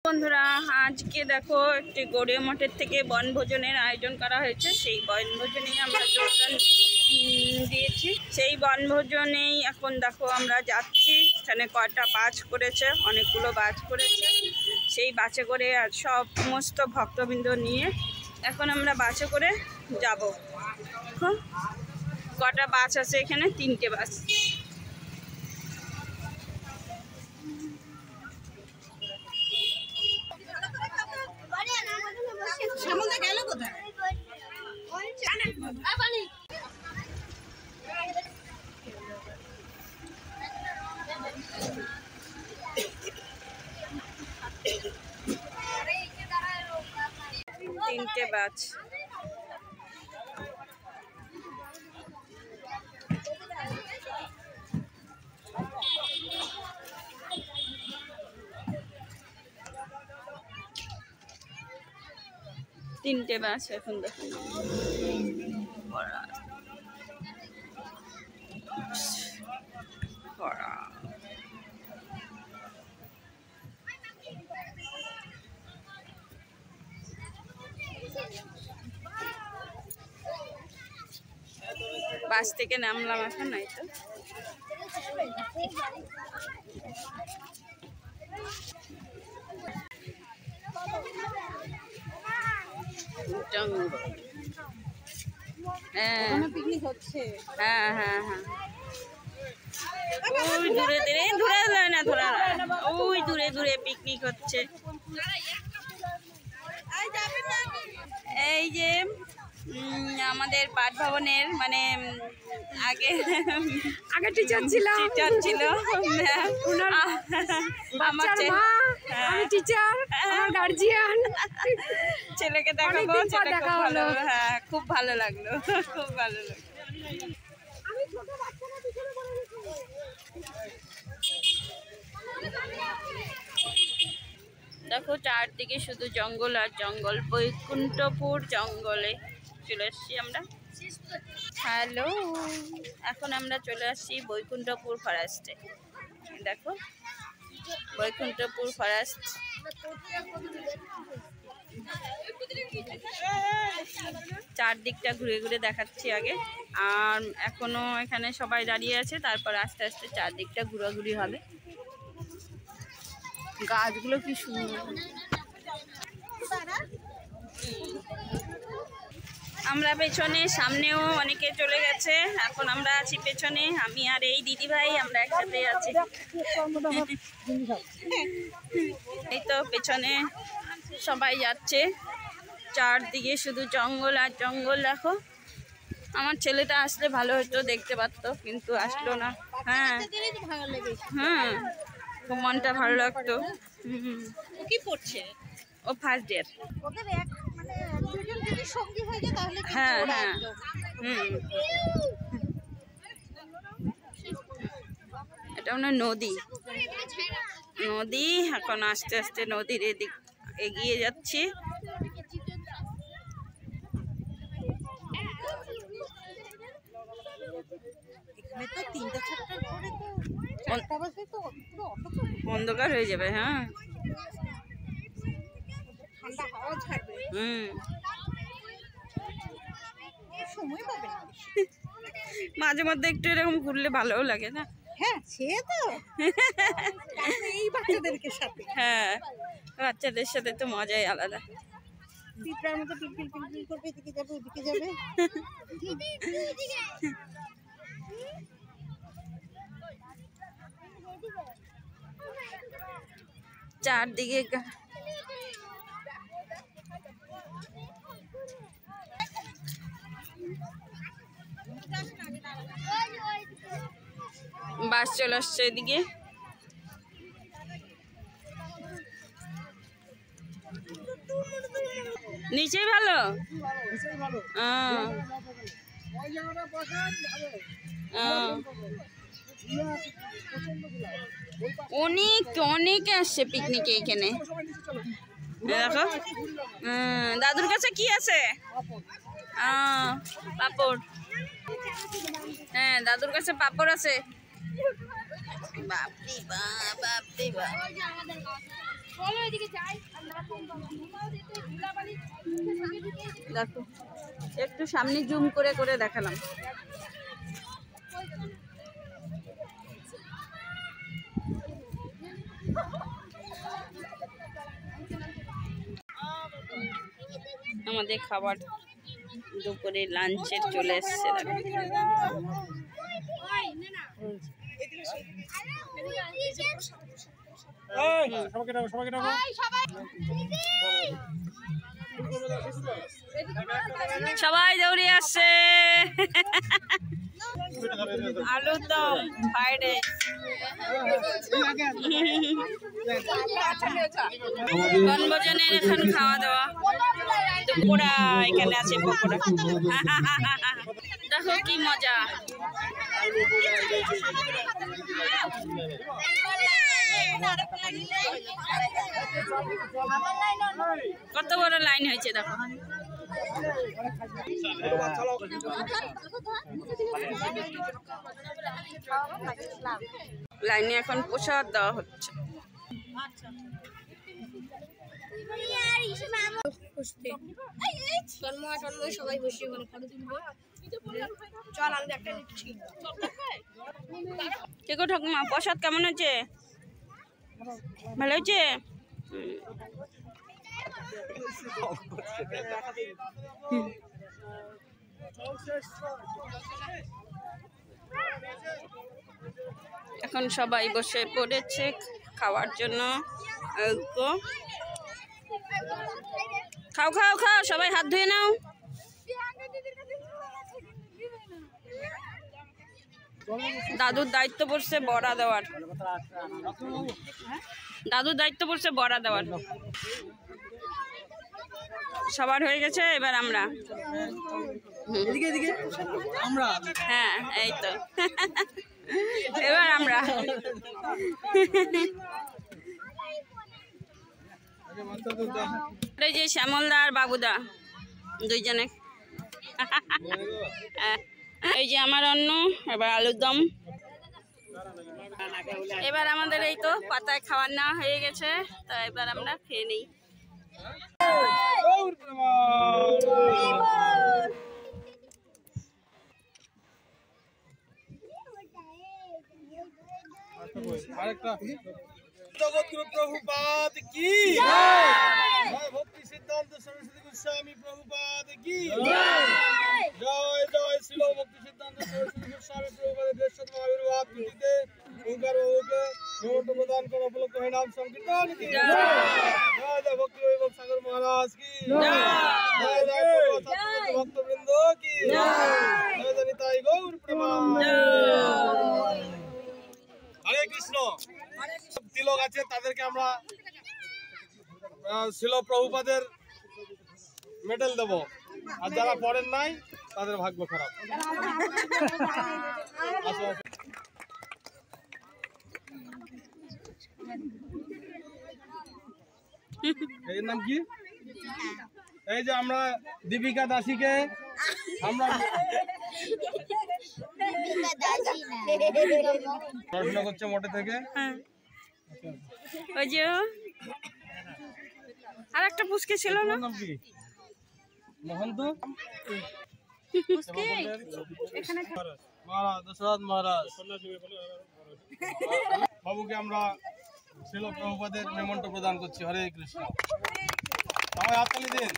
বন্ধুরা আজকে দেখো একটি গড়িয়া মঠের থেকে বনভোজনের আয়োজন করা হয়েছে। সেই বনভোজনেই আমরা যোগদান দিয়েছি। সেই বনভোজনেই এখন দেখো আমরা যাচ্ছি। এখানে কয়টা বাস করেছে, অনেকগুলো বাস করেছে। সেই বাসে করে আর সমস্ত ভক্তবৃন্দ নিয়ে এখন আমরা বাসে করে যাব। কটা বাস আছে এখানে? 3টে বাস। তিনটে বাস। তিনটে বাস এখন দেখুন বাস থেকে নামলাম এখন। নাই তো জঙ্গল। পিকনিক হচ্ছে। হ্যাঁ হ্যাঁ হ্যাঁ, ওই দূরে দূরে ধরে না, ধরা ওই দূরে দূরে পিকনিক হচ্ছে। এই যে আমাদের পাঠ ভবনের মানে আগে টিচার ছিল আমার টিচার, আমার গার্জিয়ান। ছেলেকে দেখাবো, দেখা হলো। হ্যাঁ, খুব ভালো লাগলো, খুব ভালো লাগলো। দেখো চারদিকে শুধু জঙ্গল আর জঙ্গল। বৈকুণ্ঠপুর জঙ্গলে চলে এসছি আমরা। হ্যালো, এখন আমরা চলে আসছি বৈকুণ্ঠপুর ফরেস্টে। দেখো বৈকুণ্ঠপুর ফরেস্ট। চারদিকটা ঘুরে ঘুরে দেখাচ্ছি আগে। আর এখনো এখানে সবাই দাঁড়িয়ে আছে, তারপর আস্তে আস্তে চারদিকটা ঘোরাঘুরি হবে। গাছগুলো কি সুন্দর। আমরা পেছনে, সামনেও অনেকে চলে গেছে। এখন আমরা আছি পেছনে, আমি আর এই দিদি ভাই আমরা একসাথে আছি। এই তো পেছনে সবাই যাচ্ছে। চারদিকে শুধু জঙ্গল আর জঙ্গল। দেখো আমার ছেলেটা আসলে ভালো হতো, দেখতে পারতো, কিন্তু আসলো না। হ্যাঁ হ্যাঁ, মনটা ভালো লাগতো। কি পড়ছে? ও ফার্স্ট ইয়ার। হ্যাঁ হ্যাঁ, এটা মনে নদী। এখন আস্তে আস্তে নদীর এদিক এগিয়ে যাচ্ছি। অন্ধকার হয়ে যাবে। হ্যাঁ, মাঝে মধ্যে একটু এরকম ঘুরলে ভালোও লাগে না? হ্যাঁ, সে তো এই বাচ্চাদেরকে সাথে। হ্যাঁ, বাচ্চাদের সাথে তো মজাই আলাদা। পিঁপড়ার মতো পিলপিল পিলপিল করবে, এদিকে যাবে ওদিকে যাবে। চারদিকে বাস চলে আসছে এদিকে। নিচেই ভালো। অনেকে আসছে পিকনিকে এখানে। দেখো দাদুর কাছে কি আছে? পাপড়। হ্যাঁ, দাদুর কাছে পাপড় আছে। বাপরে বাপ, বাপরে বাপ। দেখো একটু সামনে জুম করে করে দেখালাম। আমাদের খাবার দুপুরে লাঞ্চের চলে এসছে। সবাই দৌড়ে আসছে। আলুর দম, ফ্রাইড রাইস। বনভোজনের এখন খাওয়া দাওয়া, পকোড়া এখানে আছে পকোড়া। দেখো কি মজা। কত বড় লাইন হয়েছে দেখো। লাইনে এখন প্রসাদ দেওয়া হচ্ছে। সবাই বসে ফটো তুলবো। চল আমি একটা নিচ্ছি। কে গো ঠাকুমা, প্রসাদ কেমন হয়েছে? ভালো হয়েছে? এখন সবাই বসে পড়েছে খাওয়ার জন্য। খাও খাও খাও, সবাই হাত ধুয়ে নাও। দাদুর দায়িত্ব পড়ছে বড়া দেওয়ার। দাদুর দায়িত্ব পড়ছে বড়া দেওয়ার। সবার হয়ে গেছে, এবার আমরা। হ্যাঁ এই তো, এবার আমরা। এই যে শ্যামলদা আর বাবুদা দুইজনে। এই যে আমার অন্ন, এবার আলুর দম। এবার আমাদের এই তো পাতায় খাবার নেওয়া হয়ে গেছে, তো এবার আমরা খেয়ে নিই। জগৎগুরু প্রভুপাদ কি জয়, ভক্তি সিদ্ধান্ত সরস্বতী গোস্বামী প্রভুপাদ কি জয়, জয় জয় শ্রীল ভক্তি সিদ্ধান্ত সরস্বতী গোস্বামী প্রভুপাদের দেশত আবির্ভাব তিথিতে ওঙ্কার বাবুকে নিমন্ত্রণ প্রদান করা উপলক্ষ হয়ে নাম সংকীর্তন কি জয়, জয় জয় ভক্তি বৈভব সাগর মহারাজ কি জয়, জয় জয় ভক্তবৃন্দ কি জয়, জয় জয় নিতাই গৌর প্রেমানন্দ। হরে কৃষ্ণ। তিলক আছে তাদেরকে আমরা শিল প্রভুপাদের মেডেল দেব, আর যারা পড়েন নাই তাদের ভাগ্য খারাপ। এর নাম কি? এই যে আমরা দীপিকা দাসীকে আমরা পড়াশোনা করছে মোটে থেকে। ওই যে আর একটা পুচকে ছিল না, নাম কি? মহন্ত মহারাজ, দশরথ মহারাজ বাবুকে আমরা শিল প্রভুপাদের নিমন্ত্রণ প্রদান করছি। হরে কৃষ্ণ। সবাই হাততালি দিন।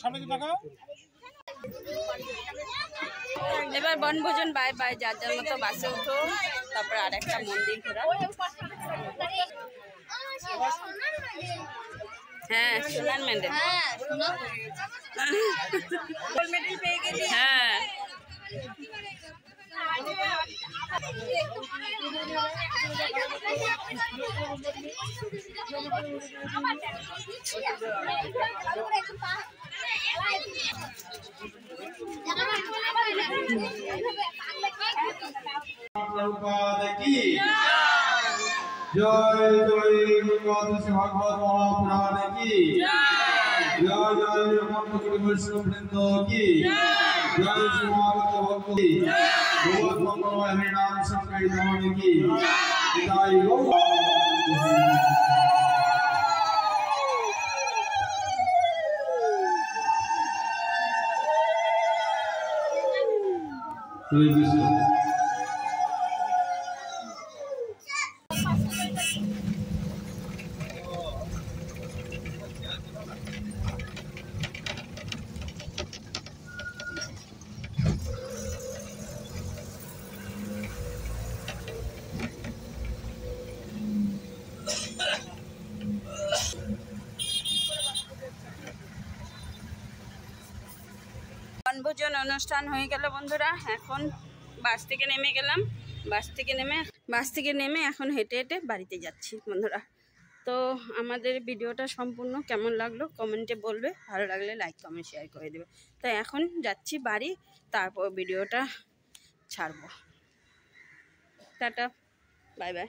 সামনে দিন টাকা। এবার বনভোজন বাই বাই, যার যার মতো বাসে উঠো, তারপর আর একটা মন্দির ঘোরা। হ্যাঁ সোনার মেডেল। হ্যাঁ প্রভুপাদ কি জয়, জয় ভগবত মহাপুরাণ কি জয়, জয় ব্রহ্মণ্য বৈষ্ণব বৃন্দ কি জয়, শ্রীমদ ভক্ত কি भगवत मंगलमय हरि नाम संकीर्तन की विदाई गो हरे कृष्ण। বনভোজন অনুষ্ঠান হয়ে গেল বন্ধুরা। এখন বাস থেকে নেমে এখন হেঁটে হেঁটে বাড়িতে যাচ্ছি বন্ধুরা। তো আমাদের ভিডিওটা সম্পূর্ণ কেমন লাগলো কমেন্টে বলবে, ভালো লাগলে লাইক কমেন্ট শেয়ার করে দেবে। তো এখন যাচ্ছি বাড়ি, তারপর ভিডিওটা ছাড়বো। Tata, bye bye.